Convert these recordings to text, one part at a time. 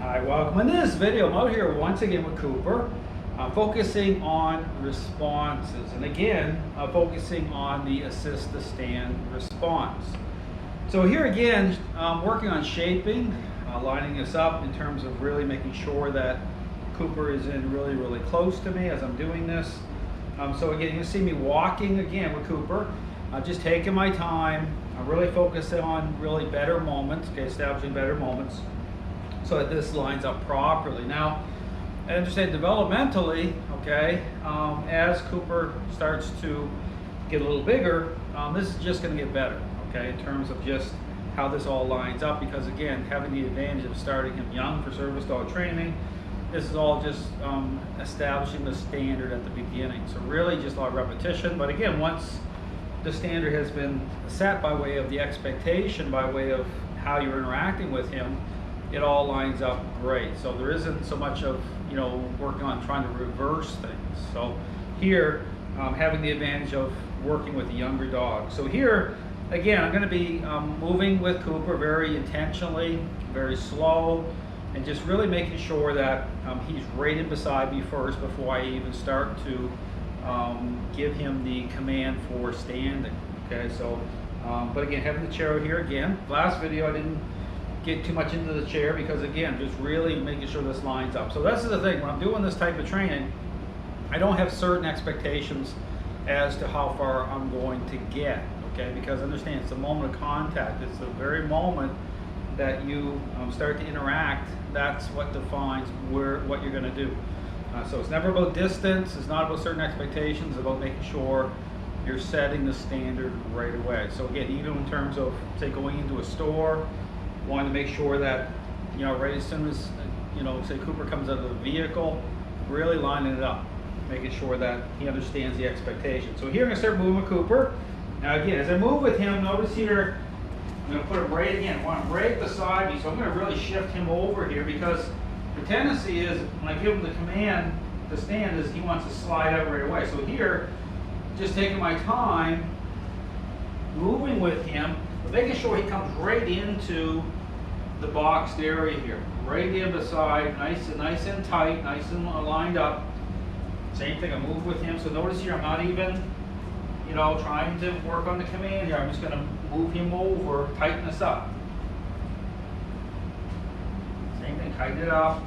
Hi, welcome. In this video, I'm out here once again with Cooper, focusing on responses, and again, focusing on the assist to stand response. So here again, working on shaping, lining this up in terms of really making sure that Cooper is in really close to me as I'm doing this. So again, you can see me walking again with Cooper, just taking my time, really focusing on really better moments, okay, establishing better moments, so that this lines up properly. Now, I understand developmentally, okay, as Cooper starts to get a little bigger, this is just going to get better, okay, in terms of just how this all lines up, because again, having the advantage of starting him young for service dog training, this is all just establishing the standard at the beginning. So really just a lot of repetition, but again, once the standard has been set by way of the expectation, by way of how you're interacting with him, it all lines up great. So there isn't so much of, working on trying to reverse things. So here, having the advantage of working with a younger dog. So here, again, I'm going to be moving with Cooper very intentionally, very slow, and just really making sure that he's right in beside me first before I even start to give him the command for standing. Okay, so, but again, having the chair here again. Last video I didn't get too much into the chair because again, just really making sure this lines up. So this is the thing, when I'm doing this type of training, I don't have certain expectations as to how far I'm going to get, okay? Because understand, it's a moment of contact. It's the very moment that you start to interact, that's what defines what you're gonna do. So it's never about distance, it's not about certain expectations, it's about making sure you're setting the standard right away. So again, even in terms of, say, going into a store, wanting to make sure that, right as soon as, say Cooper comes out of the vehicle, really lining it up, making sure that he understands the expectation. So here I'm gonna start moving with Cooper. Now again, as I move with him, notice here, I'm gonna put him right again, I want him right beside me, so I'm gonna really shift him over here because the tendency is, when I give him the command to stand, is he wants to slide out right away. So here, just taking my time, moving with him, but making sure he comes right into the boxed area here, right in beside, nice and tight, nice and lined up. Same thing, I move with him. So notice here, I'm not even, trying to work on the command here. I'm just going to move him over, tighten this up. Same thing, tighten it up.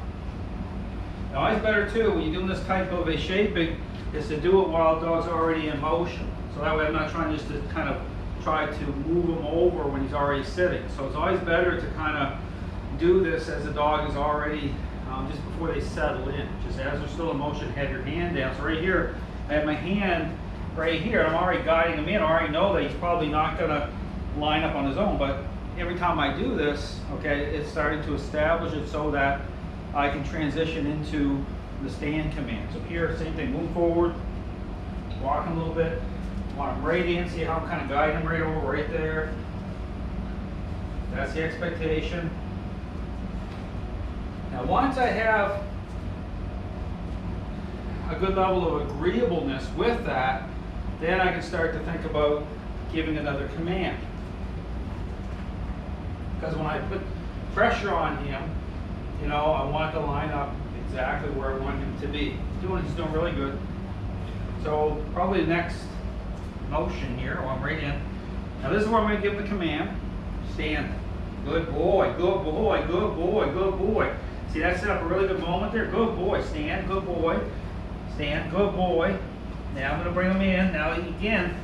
Now, always better too, when you're doing this type of a shaping, is to do it while the dog's already in motion. So that way I'm not trying just to kind of try to move him over when he's already sitting. So it's always better to kind of do this as the dog is already, just before they settle in. Just as they're still in motion, have your hand down. So right here, I have my hand right here. I'm already guiding him in. I already know that he's probably not going to line up on his own. But every time I do this, okay, it's starting to establish it so that I can transition into the stand command. So here, same thing, move forward, walk him a little bit. Want him right in, see how I'm kind of guiding him right over, right there. That's the expectation. Now once I have a good level of agreeableness with that, then I can start to think about giving another command. Because when I put pressure on him, I want to line up exactly where I want him to be. He's doing really good. So probably the next motion here, I'm right in. Now this is where I'm going to give the command. Stand. Good boy, good boy, good boy, good boy. See, that set up a really good moment there. Good boy. Stand, good boy. Stand, good boy. Now I'm going to bring him in. Now again,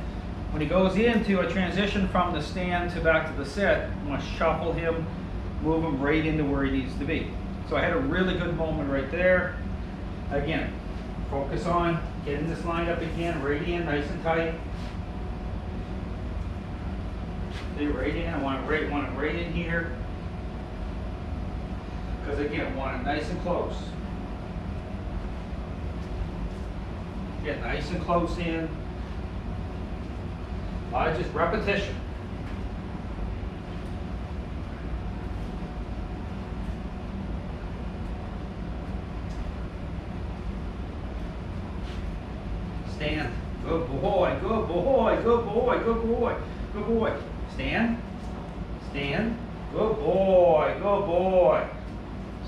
when he goes into a transition from the stand to back to the sit, I want to shuffle him, move him right into where he needs to be. So I had a really good moment right there. Again, focus on getting this lined up again, right in, nice and tight. Stay right in. I want it right in here. Because again, I want it nice and close. Get nice and close in. A lot of just repetition. Stand. Good boy, good boy, good boy, good boy, good boy. Stand. Stand. Good boy, good boy.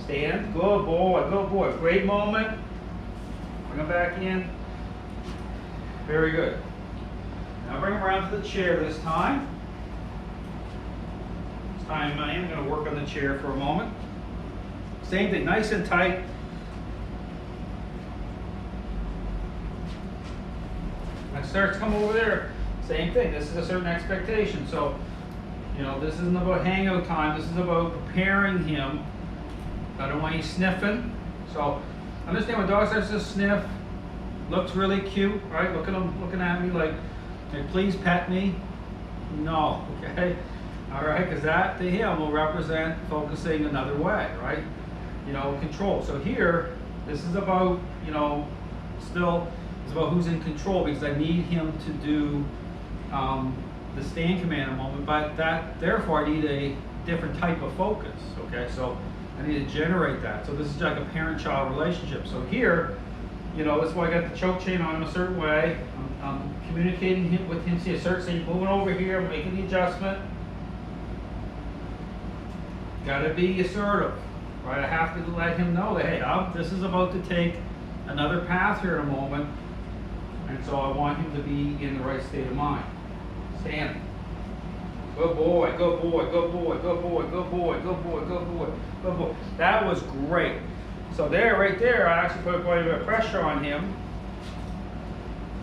Stand. Good boy, good boy. Great moment. Bring him back in. Very good. Now bring him around to the chair this time. This time I am going to work on the chair for a moment. Same thing, nice and tight. When it starts to come over there, same thing. This is a certain expectation. So, you know, this isn't about hangout time. This is about preparing him. I don't want you sniffing. So, understand when dog starts to sniff, looks really cute, right? Look at him looking at me like, hey, please pet me. No, okay? All right, because that to him will represent focusing another way, right? You know, control. So here, this is about, you know, still, it's about who's in control because I need him to do the stand command in a moment, but that, therefore I need a different type of focus, okay? So I need to generate that. So this is like a parent-child relationship. So here, you know, that's why I got the choke chain on him a certain way. I'm communicating with him, see a certain thing, moving over here, making the adjustment. Gotta be assertive, right? I have to let him know that, hey, this is about to take another path here in a moment, and so I want him to be in the right state of mind. Stand. Good boy, good boy, good boy, good boy, good boy, good boy, good boy, good boy. That was great. So there, right there, I actually put quite a bit of pressure on him.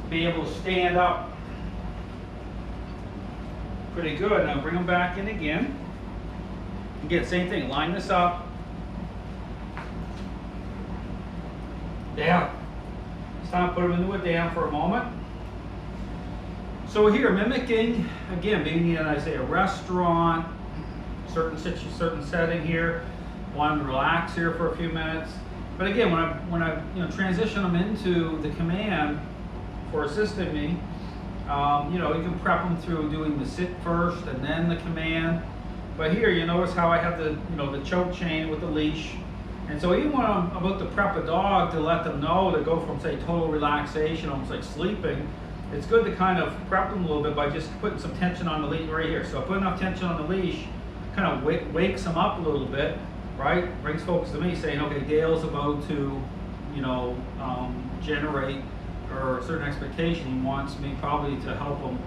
Be able to stand up. Pretty good. Now bring him back in again. Again, same thing. Line this up. Down. It's time to put him into a down for a moment. So here, mimicking, again, being in, I say, a restaurant, certain setting here. Want him to relax here for a few minutes. But again, when I you know, transition them into the command for assisting me, you know, you can prep them through doing the sit first and then the command. But here, you notice how I have the, you know, the choke chain with the leash. And so even when I'm about to prep a dog to let them know to go from, say, total relaxation, almost like sleeping, it's good to kind of prep them a little bit by just putting some tension on the leash right here. So I put enough tension on the leash, kind of wakes them up a little bit, right? Brings focus to me saying, okay, Dale's about to, you know, generate or a certain expectation. He wants me probably to help him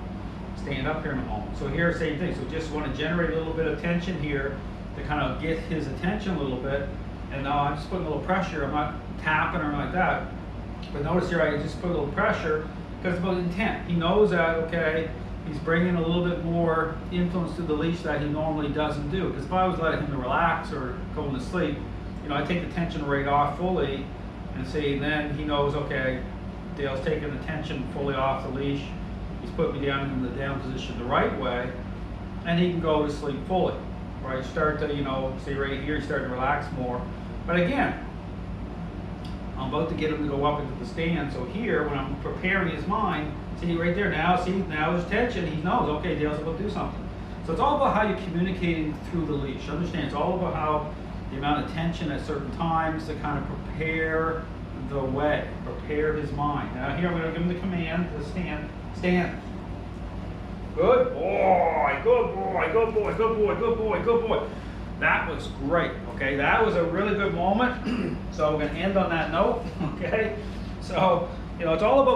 stand up here in a moment. So here, same thing. So just want to generate a little bit of tension here to kind of get his attention a little bit. And now I'm just putting a little pressure. I'm not tapping or like that. But notice here, I just put a little pressure because it's about intent. He knows that, okay, he's bringing a little bit more influence to the leash that he normally doesn't do. Because if I was letting him to relax or going to sleep, you know, I take the tension right off fully and see, then he knows, okay, Dale's taking the tension fully off the leash. He's put me down in the down position the right way, and he can go to sleep fully. Right, start to, you know, see right here, start to relax more. But again, I'm about to get him to go up into the stand. So here, when I'm preparing his mind, see right there now, see now there's tension. He knows, okay, Dale's about to do something. So it's all about how you're communicating through the leash. Understand, it's all about how the amount of tension at certain times to kind of prepare the way, prepare his mind. Now here I'm going to give him the command to stand. Stand. Good boy, good boy, good boy, good boy, good boy, good boy. That was great, okay? That was a really good moment. So we're going to end on that note, okay? So, you know, it's all about